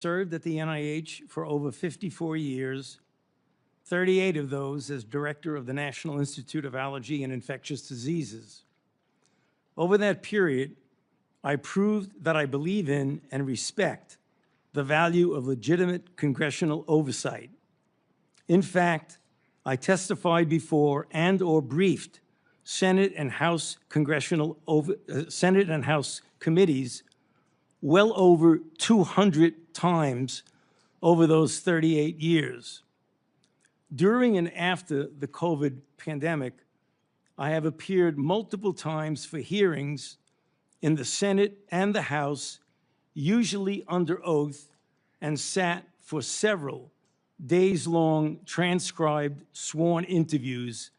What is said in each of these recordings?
served at the NIH for over 54 years, 38 of those as director of the National Institute of Allergy and Infectious Diseases. Over that period, I proved that I believe in and respect the value of legitimate congressional oversight. In fact, I testified before and/or briefed Senate and House Senate and House committees well over 200 times over those 38 years. During and after the COVID pandemic, I have appeared multiple times for hearings in the Senate and the House, usually under oath, and sat for several days-long transcribed sworn interviews,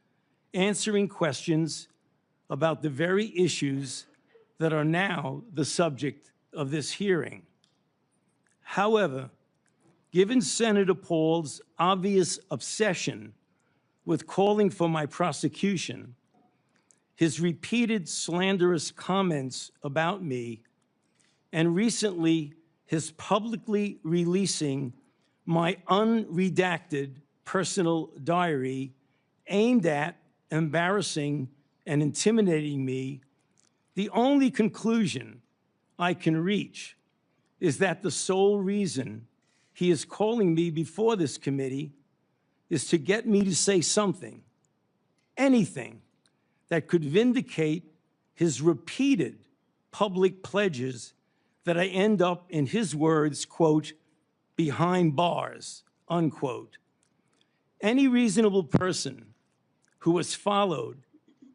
answering questions about the very issues that are now the subject of this hearing. However, given Senator Paul's obvious obsession with calling for my prosecution, his repeated slanderous comments about me, and recently his publicly releasing my unredacted personal diary aimed at embarrassing and intimidating me, the only conclusion I can reach is that the sole reason he is calling me before this committee is to get me to say something, anything, that could vindicate his repeated public pledges that I end up, in his words, quote, behind bars, unquote. Any reasonable person who has followed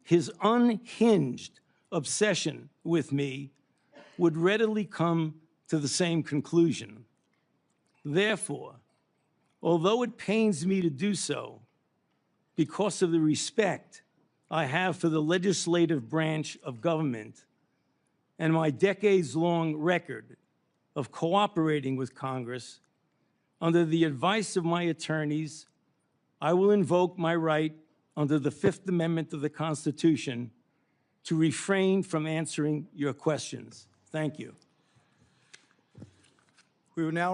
his unhinged obsession with me would readily come to the same conclusion. Therefore, although it pains me to do so, because of the respect I have for the legislative branch of government and my decades-long record of cooperating with Congress, under the advice of my attorneys, I will invoke my right under the Fifth Amendment of the Constitution to refrain from answering your questions. Thank you. We will now